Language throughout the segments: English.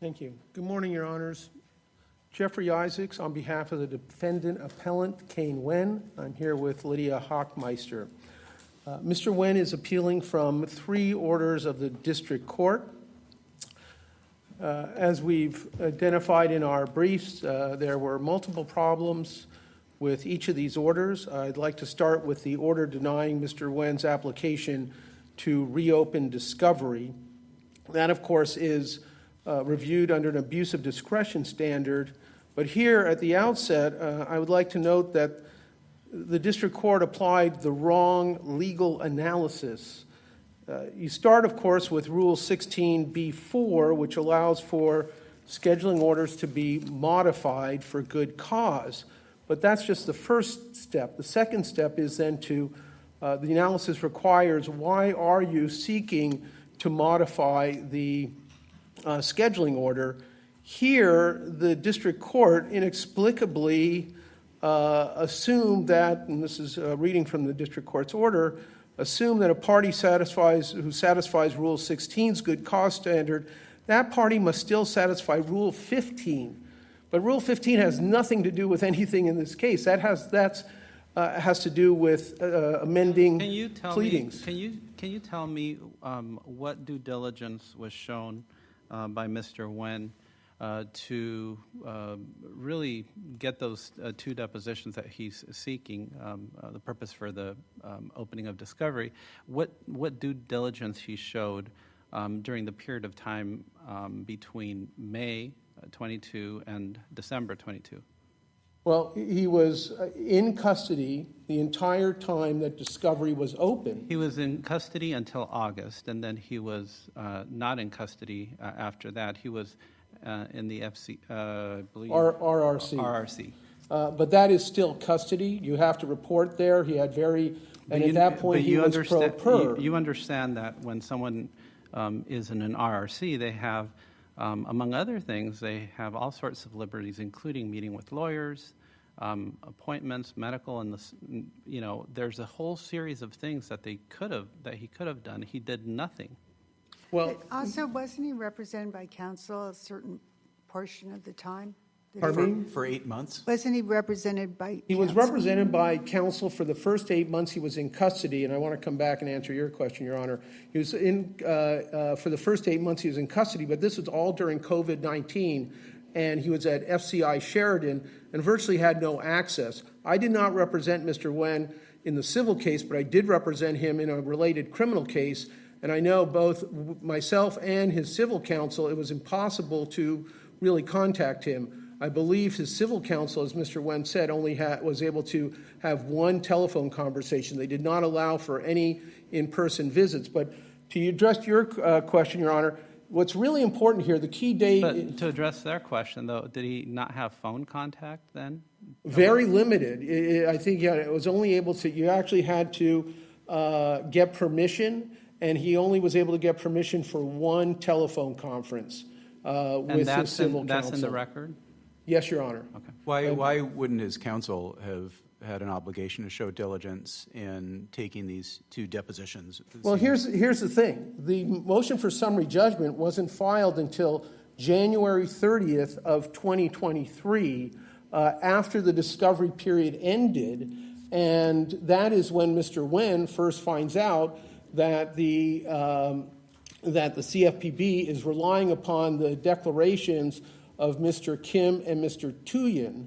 Thank you. Good morning, Your Honors. Jeffrey Isaacs on behalf of the defendant appellant Kaine Wen. I'm here with Lydia Hockmeister. Mr. Wen is appealing from 3 orders of the district court. As we've identified in our briefs, there were multiple problems with each of these orders. I'd like to start with the order denying Mr. Wen's application to reopen discovery. That, of course, is reviewed under an abuse of discretion standard. But here at the outset, I would like to note that the district court applied the wrong legal analysis. You start, of course, with Rule 16b-4, which allows for scheduling orders to be modified for good cause. But that's just the first step. The second step is then to, the analysis requires, why are you seeking to modify the scheduling order? Here, the district court inexplicably assumed that, and this is a reading from the district court's order, assumed that a party who satisfies Rule 16's good cause standard, that party must still satisfy Rule 15. But Rule 15 has nothing to do with anything in this case. That has to do with amending pleadings. Can you tell me what due diligence was shown by Mr. Wen to really get those 2 depositions that he's seeking, the purpose for the opening of discovery? What due diligence he showed during the period of time between May 22 and December 22? Well, he was in custody the entire time that discovery was open. He was in custody until August, and then he was not in custody after that. He was in the FC, I believe. RRC. But that is still custody. You have to report there. He had at that point he was pro per. You understand that when someone is in an RRC, they have, among other things, they have all sorts of liberties, including meeting with lawyers, appointments, medical, and there's a whole series of things that he could have done. He did nothing. Well, also, wasn't he represented by counsel a certain portion of the time? For 8 months? Wasn't he represented by counsel? He was represented by counsel for the first 8 months he was in custody, and I want to come back and answer your question, Your Honor. He was in, for the first 8 months he was in custody, but this was all during COVID-19, and he was at FCI Sheridan and virtually had no access. I did not represent Mr. Wen in the civil case, but I did represent him in a related criminal case, and I know both myself and his civil counsel, it was impossible to really contact him. I believe his civil counsel, as Mr. Wen said, only was able to have 1 telephone conversation. They did not allow for any in-person visits. But to address your question, Your Honor, what's really important here, the key date... But to address their question, though, did he not have phone contact then? Very limited. I think it was only able to... You actually had to get permission, and he only was able to get permission for 1 telephone conference with his civil counsel. That's in the record? Yes, Your Honor. Okay. Why wouldn't his counsel have had an obligation to show diligence in taking these 2 depositions? Well, here's the thing. The motion for summary judgment wasn't filed until January 30th of 2023, after the discovery period ended, and that is when Mr. Wen first finds out that the CFPB is relying upon the declarations of Mr. Kim and Mr. Nguyen,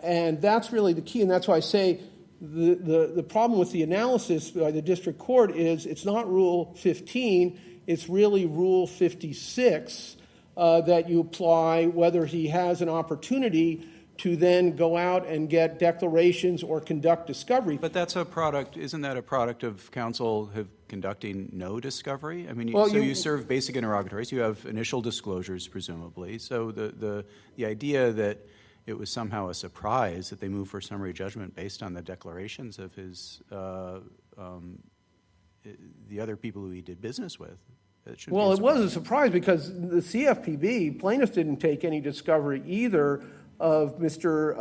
and that's really the key, and that's why I say the problem with the analysis by the district court is it's not Rule 15, it's really Rule 56 that you apply whether he has an opportunity to then go out and get declarations or conduct discovery. But that's a product, isn't that a product of counsel conducting no discovery? I mean, you serve basic interrogatories, you have initial disclosures, presumably. So the idea that it was somehow a surprise that they moved for summary judgment based on the declarations of his the other people who he did business with. It was a surprise because the CFPB, plaintiffs didn't take any discovery either of Mr.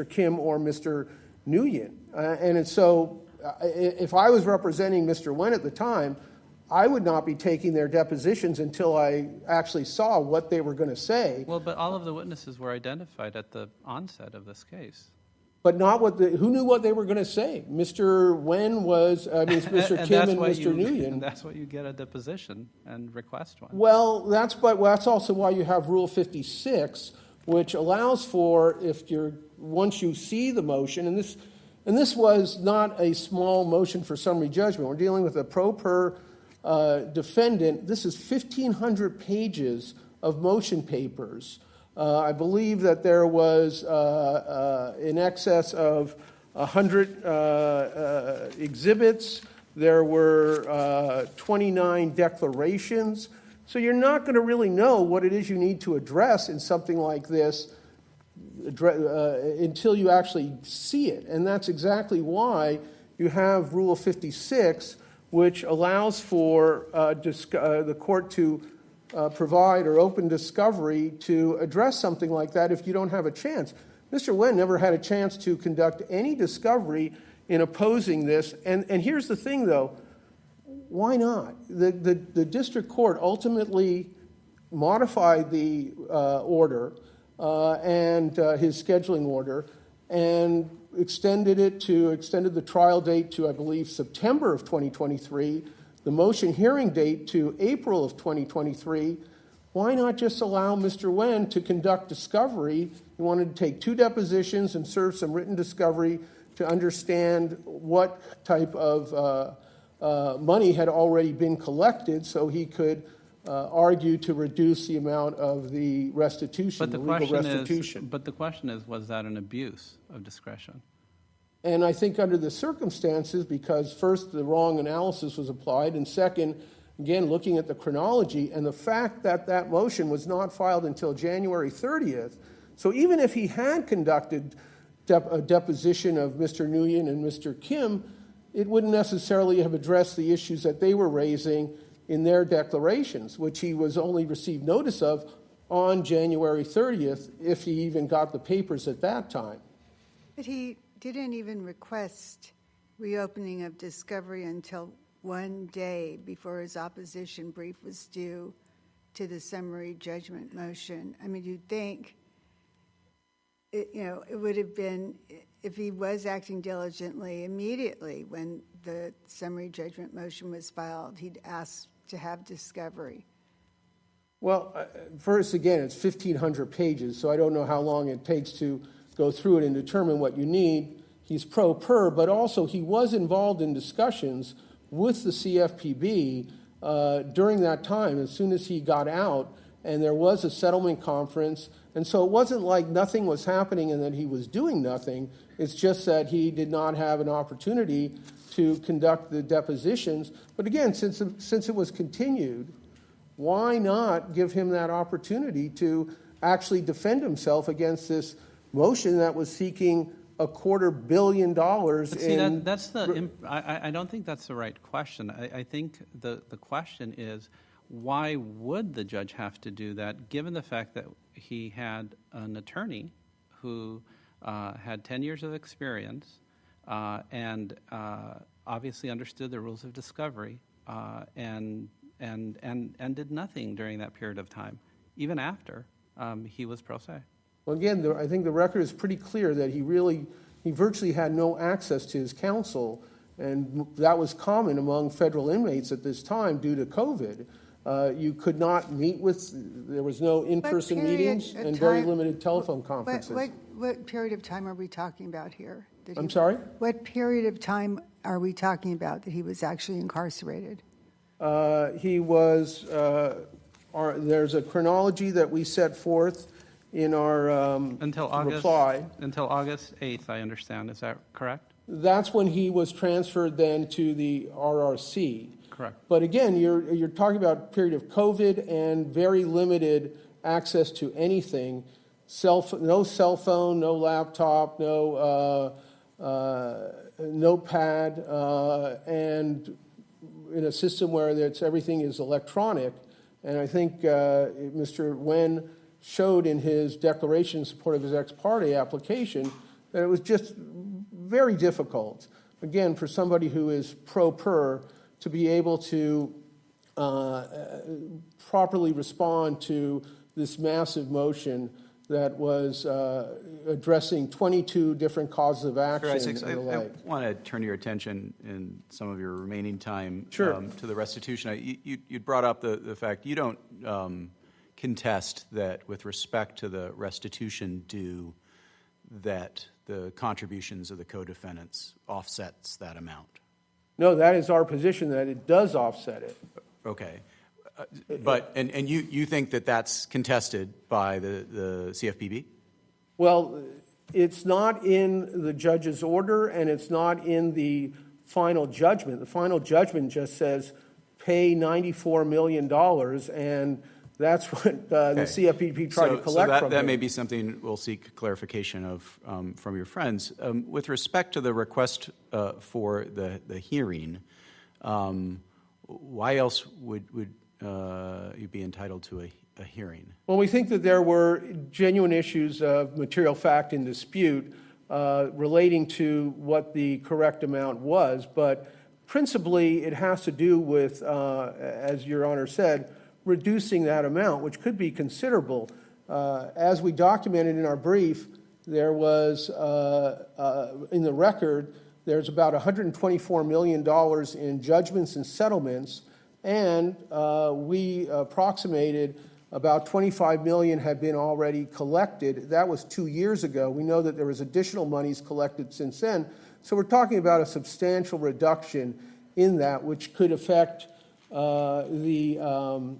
Kim or Mr. Nguyen. And so if I was representing Mr. Wen at the time, I would not be taking their depositions until I actually saw what they were going to say. Well, but all of the witnesses were identified at the onset of this case. But not who knew what they were going to say? Mr. Wen was, Mr. Kim and Mr. Nguyen. And that's what you get a deposition and request one. Well, that's also why you have Rule 56, which allows for, once you see the motion, and this was not a small motion for summary judgment. We're dealing with a pro per defendant. This is 1,500 pages of motion papers. I believe that there was in excess of 100 exhibits. There were 29 declarations. So you're not going to really know what it is you need to address in something like this until you actually see it. And that's exactly why you have Rule 56, which allows for the court to provide or open discovery to address something like that if you don't have a chance. Mr. Wen never had a chance to conduct any discovery in opposing this. And here's the thing, though. Why not? The district court ultimately modified the order and his scheduling order and extended the trial date to, I believe, September of 2023, the motion hearing date to April of 2023. Why not just allow Mr. Wen to conduct discovery? He wanted to take 2 depositions and serve some written discovery to understand what type of money had already been collected so he could argue to reduce the amount of the restitution, the legal restitution. But the question is, was that an abuse of discretion? And I think under the circumstances, because first, the wrong analysis was applied, and second, again, looking at the chronology and the fact that that motion was not filed until January 30th. So even if he had conducted a deposition of Mr. Nguyen and Mr. Kim, it wouldn't necessarily have addressed the issues that they were raising in their declarations, which he was only received notice of on January 30th, if he even got the papers at that time. But he didn't even request reopening of discovery until one day before his opposition brief was due to the summary judgment motion. I mean, you'd think, it would have been, if he was acting diligently immediately when the summary judgment motion was filed, he'd ask to have discovery. Well, first, again, it's 1,500 pages, so I don't know how long it takes to go through it and determine what you need. He's pro per, but also he was involved in discussions with the CFPB during that time, as soon as he got out, and there was a settlement conference. And so it wasn't like nothing was happening and that he was doing nothing. It's just that he did not have an opportunity to conduct the depositions. But again, since it was continued, why not give him that opportunity to actually defend himself against this motion that was seeking $250 million? But see, I don't think that's the right question. I think the question is, why would the judge have to do that, given the fact that he had an attorney who had 10 years of experience and obviously understood the rules of discovery and did nothing during that period of time, even after he was pro se? Well, again, I think the record is pretty clear that he virtually had no access to his counsel, and that was common among federal inmates at this time due to COVID. You could not meet there was no in-person meetings and very limited telephone conferences. What period of time are we talking about here? I'm sorry? What period of time are we talking about that he was actually incarcerated? He was, there's a chronology that we set forth in our reply. Until August 8th, I understand. Is that correct? That's when he was transferred then to the RRC. Correct. But again, you're talking about a period of COVID and very limited access to anything. No cell phone, no laptop, no notepad, and in a system where everything is electronic. And I think Mr. Wen showed in his declaration in support of his ex parte application that it was just very difficult, again, for somebody who is pro per to be able to properly respond to this massive motion that was addressing 22 different causes of action and the like. I want to turn your attention in some of your remaining time Sure. to the restitution. You brought up the fact you don't contest that with respect to the restitution due that the contributions of the co-defendants offsets that amount. No, that is our position, that it does offset it. Okay. But you think that that's contested by the CFPB? Well, it's not in the judge's order, and it's not in the final judgment. The final judgment just says pay $94 million, and that's what the CFPB tried to collect from that him. may be something we'll seek clarification of from your friends. With respect to the request for the hearing, why else would you be entitled to a hearing? Well, we think that there were genuine issues of material fact in dispute relating to what the correct amount was, but principally it has to do with, as Your Honor said, reducing that amount, which could be considerable. As we documented in our brief, there was, in the record, there's about $124 million in judgments and settlements, and we approximated about $25 million had been already collected. That was 2 years ago. We know that there was additional monies collected since then. So we're talking about a substantial reduction in that, which could affect the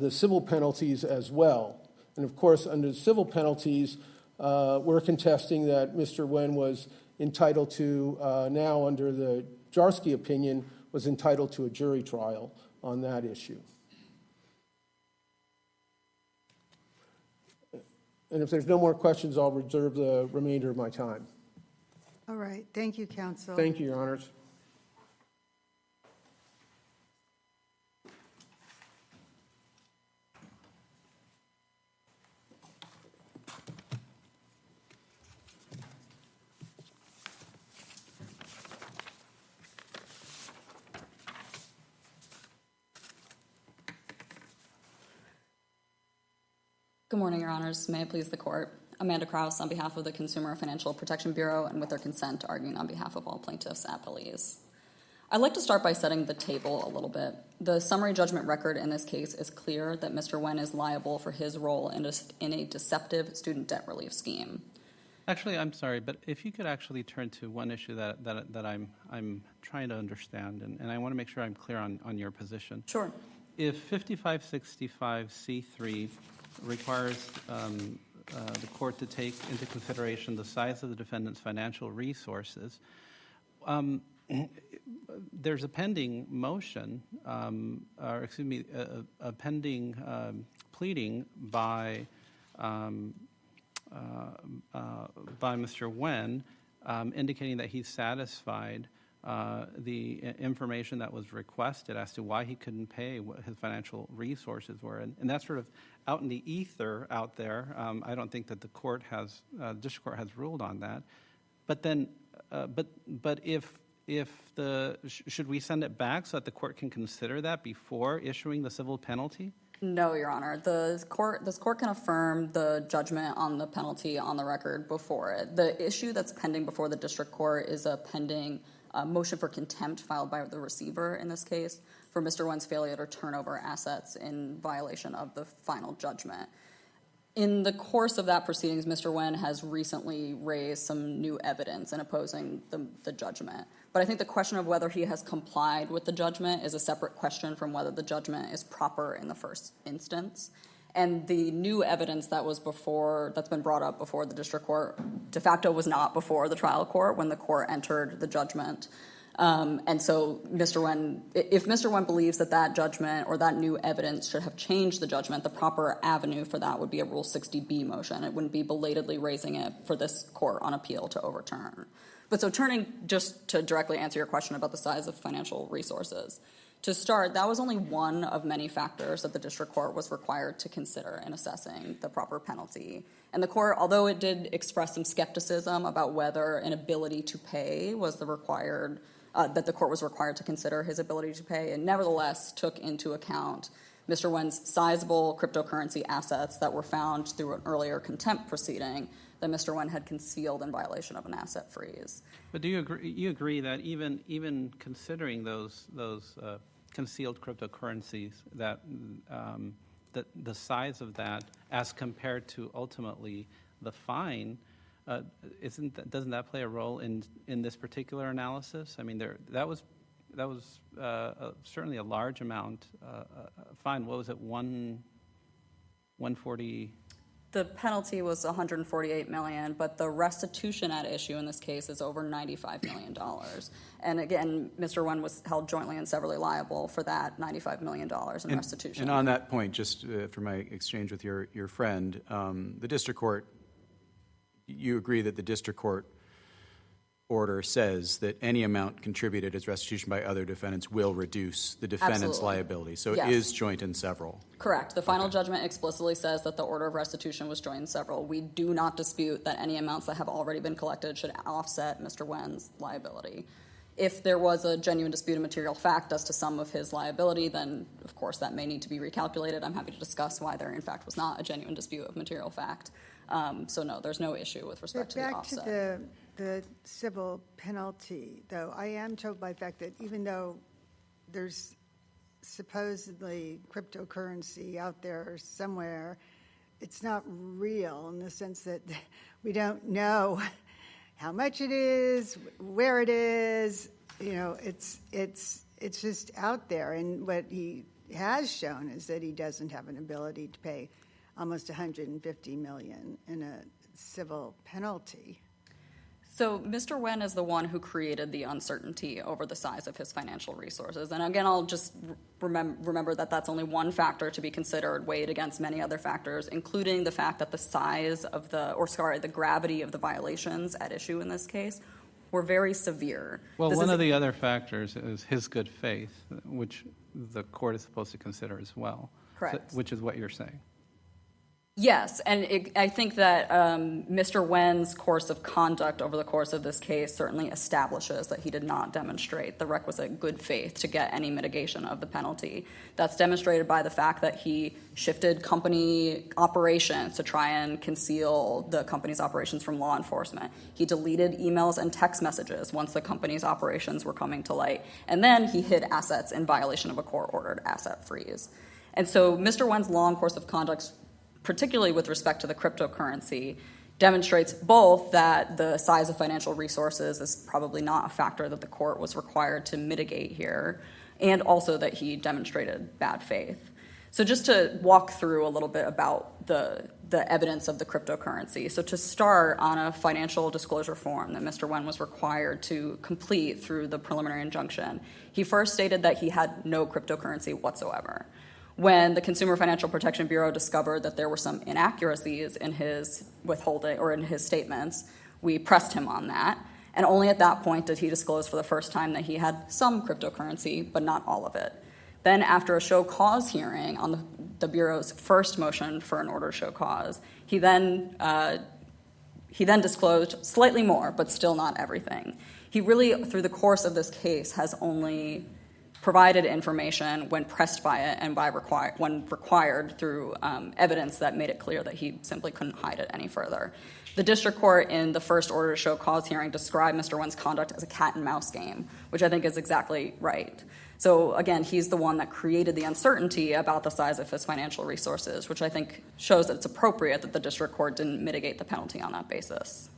civil penalties as well. And of course, under the civil penalties, we're contesting that Mr. Wen was entitled to, now under the Jarsky opinion, was entitled to a jury trial on that issue. And if there's no more questions, I'll reserve the remainder of my time. All right. Thank you, counsel. Thank you, Your Honors. Good morning, Your Honors. May it please the Court. Amanda Krause on behalf of the Consumer Financial Protection Bureau and with their consent arguing on behalf of all plaintiffs' appellees. I'd like to start by setting the table a little bit. The summary judgment record in this case is clear that Mr. Wen is liable for his role in a deceptive student debt relief scheme. Actually, I'm sorry, but if you could actually turn to one issue that I'm trying to understand, and I want to make sure I'm clear on your position. Sure. If 5565C3 requires the court to take into consideration the size of the defendant's financial resources, there's a pending motion, a pending pleading by Mr. Wen indicating that he's satisfied the information that was requested as to why he couldn't pay, what his financial resources were. And that's sort of out in the ether out there. I don't think that the district court has ruled on that. But then, but if should we send it back so that the court can consider that before issuing the civil penalty? No, Your Honor. This court can affirm the judgment on the penalty on the record before it. The issue that's pending before the district court is a pending motion for contempt filed by the receiver in this case for Mr. Wen's failure to turn over assets in violation of the final judgment. In the course of that proceedings, Mr. Wen has recently raised some new evidence in opposing the judgment. But I think the question of whether he has complied with the judgment is a separate question from whether the judgment is proper in the first instance. And the new evidence that's been brought up before the district court de facto was not before the trial court when the court entered the judgment. And so if Mr. Wen believes that judgment or that new evidence should have changed the judgment, the proper avenue for that would be a Rule 60B motion. It wouldn't be belatedly raising it for this court on appeal to overturn. But so turning just to directly answer your question about the size of financial resources, to start, that was only one of many factors that the district court was required to consider in assessing the proper penalty. And the court, although it did express some skepticism about whether an ability to pay was the required that the court was required to consider his ability to pay, and nevertheless took into account Mr. Wen's sizable cryptocurrency assets that were found through an earlier contempt proceeding that Mr. Wen had concealed in violation of an asset freeze. But do you agree that even considering those concealed cryptocurrencies, that the size of that as compared to ultimately the fine, doesn't that play a role in this particular analysis? I mean, that was certainly a large amount. Fine. What was it? 140. The penalty was $148 million, but the restitution at issue in this case is over $95 million. And again, Mr. Wen was held jointly and severally liable for that $95 million in restitution. And on that point, just after my exchange with your friend, the district court, you agree that the district court order says that any amount contributed as restitution by other defendants will reduce the defendant's Absolutely. liability. So Yes. it is joint and several. Correct. The final judgment explicitly says that the order of restitution was joint and several. We do not dispute that any amounts that have already been collected should offset Mr. Wen's liability. If there was a genuine dispute of material fact as to some of his liability, then of course that may need to be recalculated. I'm happy to discuss why there in fact was not a genuine dispute of material fact. So no, there's no issue with respect to the offset. Back to the civil penalty, though, I am troubled by the fact that even though there's supposedly cryptocurrency out there somewhere, it's not real in the sense that we don't know how much it is, where it is. You know, it's just out there. And what he has shown is that he doesn't have an ability to pay almost $150 million in a civil penalty. So Mr. Wen is the one who created the uncertainty over the size of his financial resources. And again, I'll just remember that that's only one factor to be considered, weighed against many other factors, including the fact that the size of the gravity of the violations at issue in this case were very severe. Well, one of the other factors is his good faith, which the court is supposed to consider as well. Correct. So, which is what you're saying. Yes, and I think that Mr. Wen's course of conduct over the course of this case certainly establishes that he did not demonstrate the requisite good faith to get any mitigation of the penalty. That's demonstrated by the fact that he shifted company operations to try and conceal the company's operations from law enforcement. He deleted emails and text messages once the company's operations were coming to light. And then he hid assets in violation of a court-ordered asset freeze. And so Mr. Wen's long course of conduct, particularly with respect to the cryptocurrency, demonstrates both that the size of financial resources is probably not a factor that the court was required to mitigate here, and also that he demonstrated bad faith. So just to walk through a little bit about the evidence of the cryptocurrency. So to start, on a financial disclosure form that Mr. Wen was required to complete through the preliminary injunction, he first stated that he had no cryptocurrency whatsoever. When the Consumer Financial Protection Bureau discovered that there were some inaccuracies in his withholding or in his statements, we pressed him on that. And only at that point did he disclose for the first time that he had some cryptocurrency, but not all of it. Then after a show cause hearing on the Bureau's first motion for an order to show cause, he then disclosed slightly more, but still not everything. He really, through the course of this case, has only provided information when pressed by it and when required through evidence that made it clear that he simply couldn't hide it any further. The district court in the first order to show cause hearing described Mr. Wen's conduct as a cat and mouse game, which I think is exactly right. So again, he's the one that created the uncertainty about the size of his financial resources, which I think shows that it's appropriate that the district court didn't mitigate the penalty on that basis.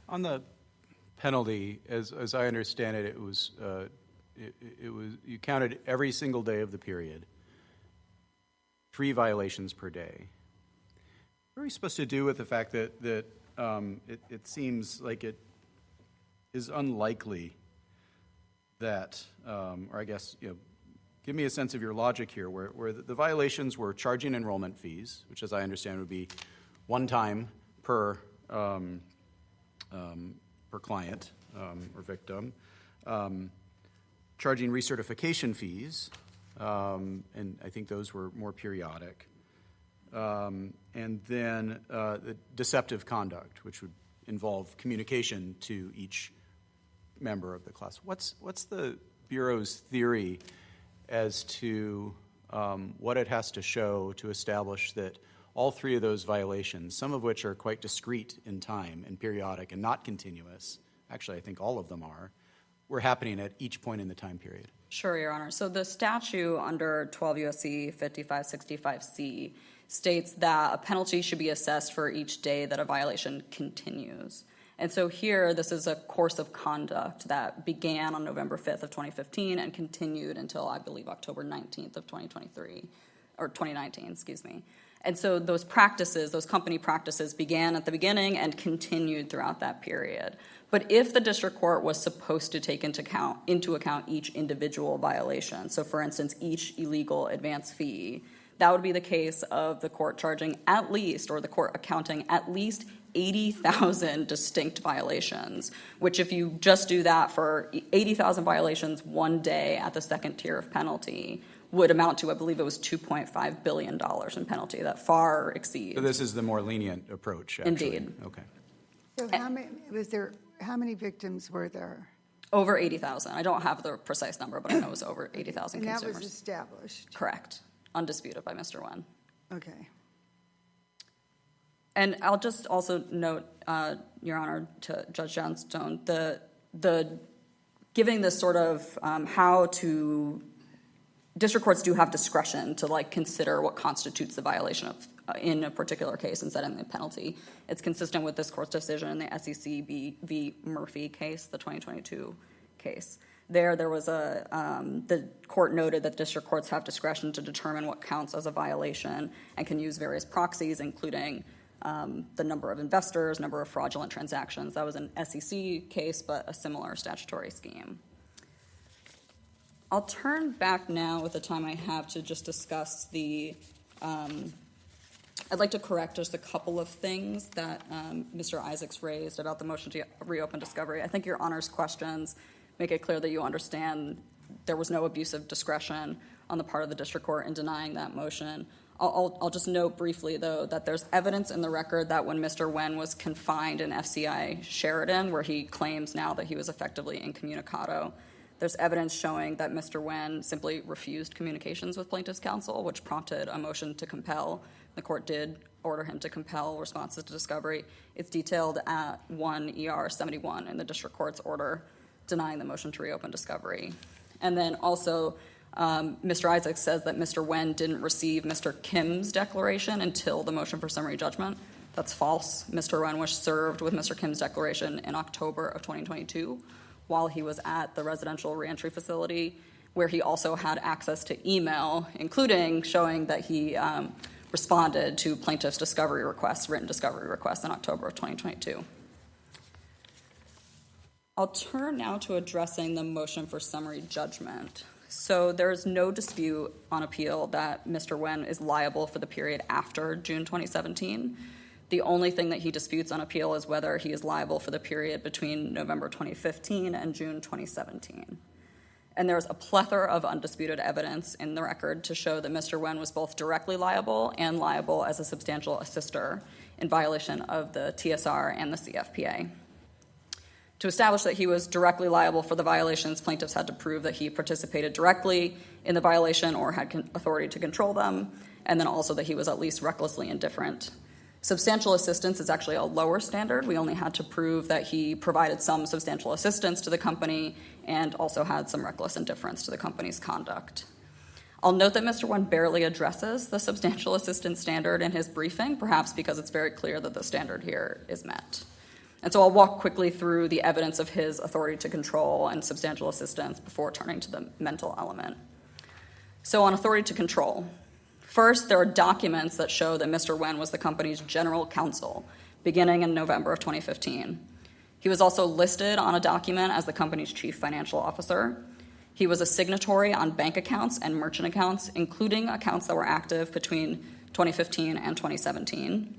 On the penalty, as I understand it, it was you counted every single day of the period, 3 violations per day. What are we supposed to do with the fact that it seems like it is unlikely that, or I guess, give me a sense of your logic here, where the violations were charging enrollment fees, which, as I understand, would be one time per client or victim. Charging recertification fees, and I think those were more periodic. And then the deceptive conduct, which would involve communication to each member of the class. What's the Bureau's theory as to what it has to show to establish that all three of those violations, some of which are quite discrete in time and periodic and not continuous, actually I think all of them are, were happening at each point in the time period? Sure, Your Honor. So the statute under 12 U.S.C. 5565C states that a penalty should be assessed for each day that a violation continues. And so here, this is a course of conduct that began on November 5th of 2015 and continued until, I believe, October 19th of 2019, excuse me. And so those practices, those company practices began at the beginning and continued throughout that period. But if the district court was supposed to take into account each individual violation, so for instance, each illegal advance fee, that would be the case of the court charging at least, or the court accounting at least 80,000 distinct violations, which if you just do that for 80,000 violations one day at the second tier of penalty would amount to, I believe it was $2.5 billion in penalty. That far exceeds. So this is the more lenient approach, actually. Indeed. Okay. So how many victims were there? Over 80,000. I don't have the precise number, but I know it was over 80,000 And consumers. that was established? Correct. Undisputed by Mr. Wen. Okay. And I'll just also note, Your Honor, to Judge Johnstone, the giving this sort of how to district courts do have discretion to consider what constitutes the violation of in a particular case and setting the penalty. It's consistent with this court's decision in the SEC v. Murphy case, the 2022 case. There was the court noted that district courts have discretion to determine what counts as a violation and can use various proxies, including the number of investors, number of fraudulent transactions. That was an SEC case, but a similar statutory scheme. I'll turn back now with the time I have to just discuss I'd like to correct just a couple of things that Mr. Isaacs raised about the motion to reopen discovery. I think Your Honor's questions make it clear that you understand there was no abuse of discretion on the part of the district court in denying that motion. I'll just note briefly, though, that there's evidence in the record that when Mr. Wen was confined in FCI Sheridan, where he claims now that he was effectively incommunicado, there's evidence showing that Mr. Wen simply refused communications with plaintiff's counsel, which prompted a motion to compel. The court did order him to compel responses to discovery. It's detailed at 1 ER 71 in the district court's order denying the motion to reopen discovery. And then also, Mr. Isaacs says that Mr. Wen didn't receive Mr. Kim's declaration until the motion for summary judgment. That's false. Mr. Wen was served with Mr. Kim's declaration in October of 2022 while he was at the residential reentry facility, where he also had access to email, including showing that he responded to plaintiff's discovery requests, written discovery requests in October of 2022. I'll turn now to addressing the motion for summary judgment. So there is no dispute on appeal that Mr. Wen is liable for the period after June 2017. The only thing that he disputes on appeal is whether he is liable for the period between November 2015 and June 2017. And there's a plethora of undisputed evidence in the record to show that Mr. Wen was both directly liable and liable as a substantial assister in violation of the TSR and the CFPA. To establish that he was directly liable for the violations, plaintiffs had to prove that he participated directly in the violation or had authority to control them, and then also that he was at least recklessly indifferent. Substantial assistance is actually a lower standard. We only had to prove that he provided some substantial assistance to the company and also had some reckless indifference to the company's conduct. I'll note that Mr. Wen barely addresses the substantial assistance standard in his briefing, perhaps because it's very clear that the standard here is met. And so I'll walk quickly through the evidence of his authority to control and substantial assistance before turning to the mental element. So on authority to control, first, there are documents that show that Mr. Wen was the company's general counsel beginning in November of 2015. He was also listed on a document as the company's chief financial officer. He was a signatory on bank accounts and merchant accounts, including accounts that were active between 2015 and 2017.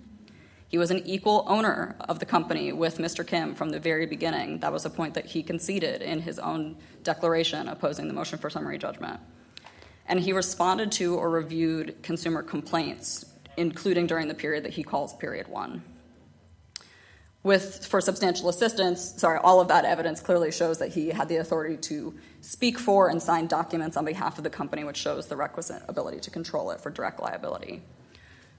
He was an equal owner of the company with Mr. Kim from the very beginning. That was a point that he conceded in his own declaration opposing the motion for summary judgment. And he responded to or reviewed consumer complaints, including during the period that he calls period 1. For substantial assistance, all of that evidence clearly shows that he had the authority to speak for and sign documents on behalf of the company, which shows the requisite ability to control it for direct liability.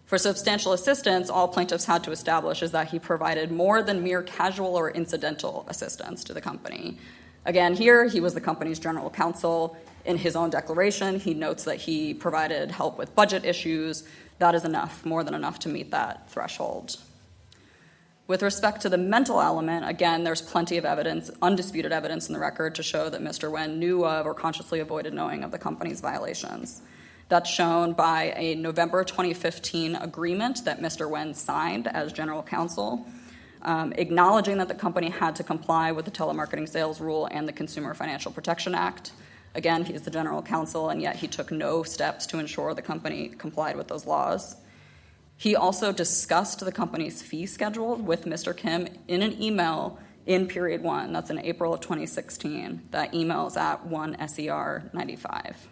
For substantial assistance, all plaintiffs had to establish is that he provided more than mere casual or incidental assistance to the company. Again, here, he was the company's general counsel. In his own declaration, he notes that he provided help with budget issues. That is enough, more than enough to meet that threshold. With respect to the mental element, again, there's plenty of evidence, undisputed evidence in the record to show that Mr. Wen knew of or consciously avoided knowing of the company's violations. That's shown by a November 2015 agreement that Mr. Wen signed as general counsel, acknowledging that the company had to comply with the telemarketing sales rule and the Consumer Financial Protection Act. Again, he's the general counsel, and yet he took no steps to ensure the company complied with those laws. He also discussed the company's fee schedule with Mr. Kim in an email in period 1. That's in April of 2016. That email is at 1 SER 95.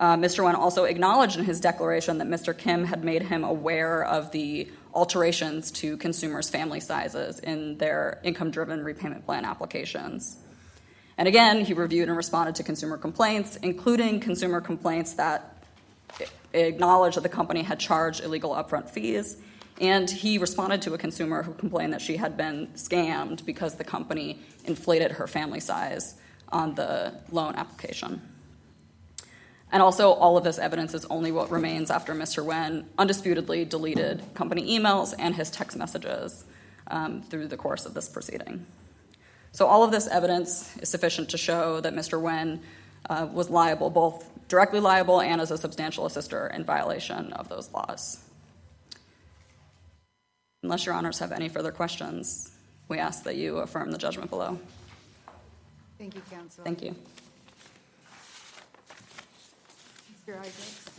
Mr. Wen also acknowledged in his declaration that Mr. Kim had made him aware of the alterations to consumers' family sizes in their income-driven repayment plan applications. And again, he reviewed and responded to consumer complaints, including consumer complaints that acknowledged that the company had charged illegal upfront fees, and he responded to a consumer who complained that she had been scammed because the company inflated her family size on the loan application. And also, all of this evidence is only what remains after Mr. Wen undisputedly deleted company emails and his text messages through the course of this proceeding. So all of this evidence is sufficient to show that Mr. Wen was liable, both directly liable and as a substantial assister in violation of those laws. Unless your honors have any further questions, we ask that you affirm the judgment below. Thank you, counsel. Thank you. Mr. Isaacs.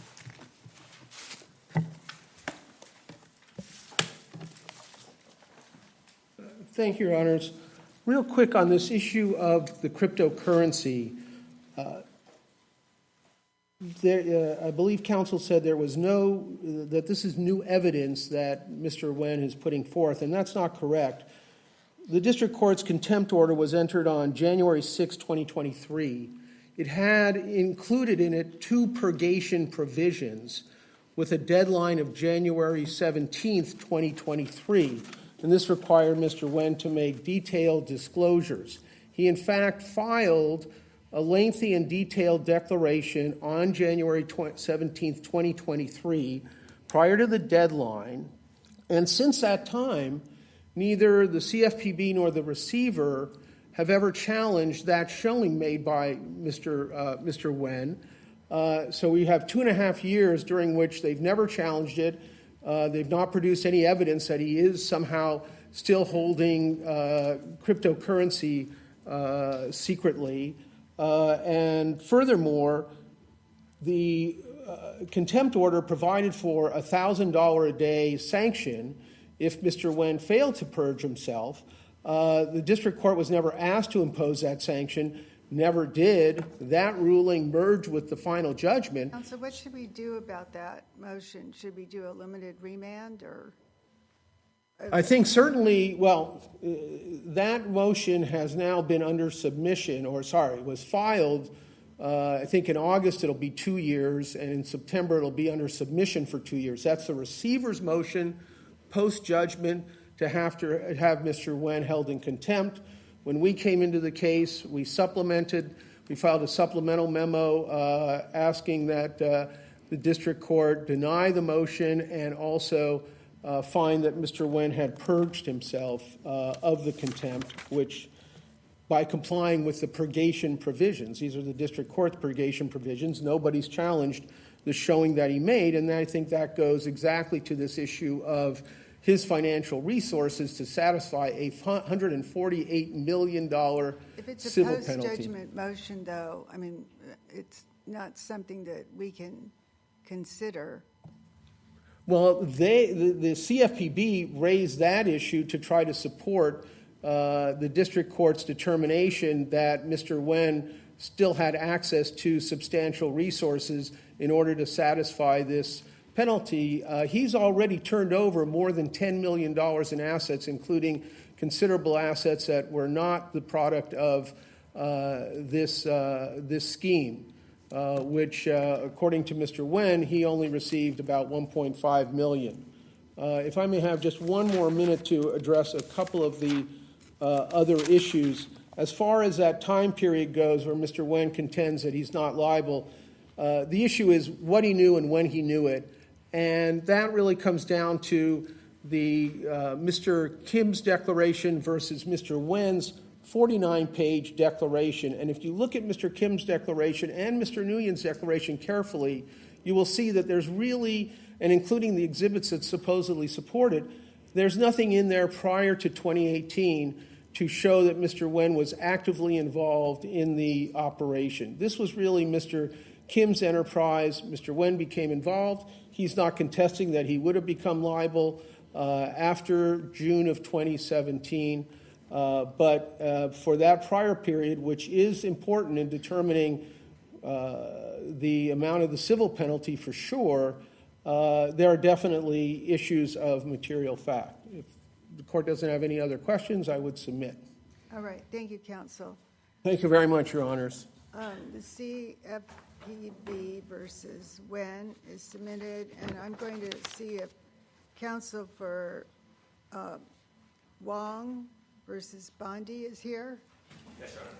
Thank you, your honors. Real quick on this issue of the cryptocurrency. I believe counsel said that this is new evidence that Mr. Wen is putting forth, and that's not correct. The district court's contempt order was entered on January 6, 2023. It had included in it 2 purgation provisions with a deadline of January 17, 2023. And this required Mr. Wen to make detailed disclosures. He, in fact, filed a lengthy and detailed declaration on January 17, 2023, prior to the deadline. And since that time, neither the CFPB nor the receiver have ever challenged that showing made by Mr. Wen. So we have 2.5 years during which they've never challenged it. They've not produced any evidence that he is somehow still holding cryptocurrency secretly. And furthermore, the contempt order provided for a $1,000 a day sanction if Mr. Wen failed to purge himself. The district court was never asked to impose that sanction, never did. That ruling merged with the final judgment. Counsel, what should we do about that motion? Should we do a limited remand or? I think certainly, that motion has now been under submission, was filed, I think in August it'll be 2 years, and in September it'll be under submission for 2 years. That's the receiver's motion, post-judgment, to have Mr. Wen held in contempt. When we came into the case, we filed a supplemental memo asking that the district court deny the motion and also find that Mr. Wen had purged himself of the contempt, which by complying with the purgation provisions, these are the district court's purgation provisions, nobody's challenged the showing that he made, and I think that goes exactly to this issue of his financial resources to satisfy a $148 million civil penalty. If it's a post-judgment motion, though, I mean, it's not something that we can consider. Well, the CFPB raised that issue to try to support the district court's determination that Mr. Wen still had access to substantial resources in order to satisfy this penalty, he's already turned over more than $10 million in assets, including considerable assets that were not the product of this scheme, which, according to Mr. Wen, he only received about $1.5 million. If I may have just one more minute to address a couple of the other issues. As far as that time period goes where Mr. Wen contends that he's not liable, the issue is what he knew and when he knew it. And that really comes down to the Mr. Kim's declaration versus Mr. Wen's 49-page declaration. And if you look at Mr. Kim's declaration and Mr. Nguyen's declaration carefully, you will see that there's really, and including the exhibits that supposedly support it, there's nothing in there prior to 2018 to show that Mr. Wen was actively involved in the operation. This was really Mr. Kim's enterprise. Mr. Wen became involved. He's not contesting that he would have become liable after June of 2017. But for that prior period, which is important in determining the amount of the civil penalty for sure, there are definitely issues of material fact. If the court doesn't have any other questions, I would submit. All right. Thank you, counsel. Thank you very much, Your Honors. The CFPB versus Wen is submitted, and I'm going to see if counsel for Wong versus Bondi is here. Yes, Your Honor.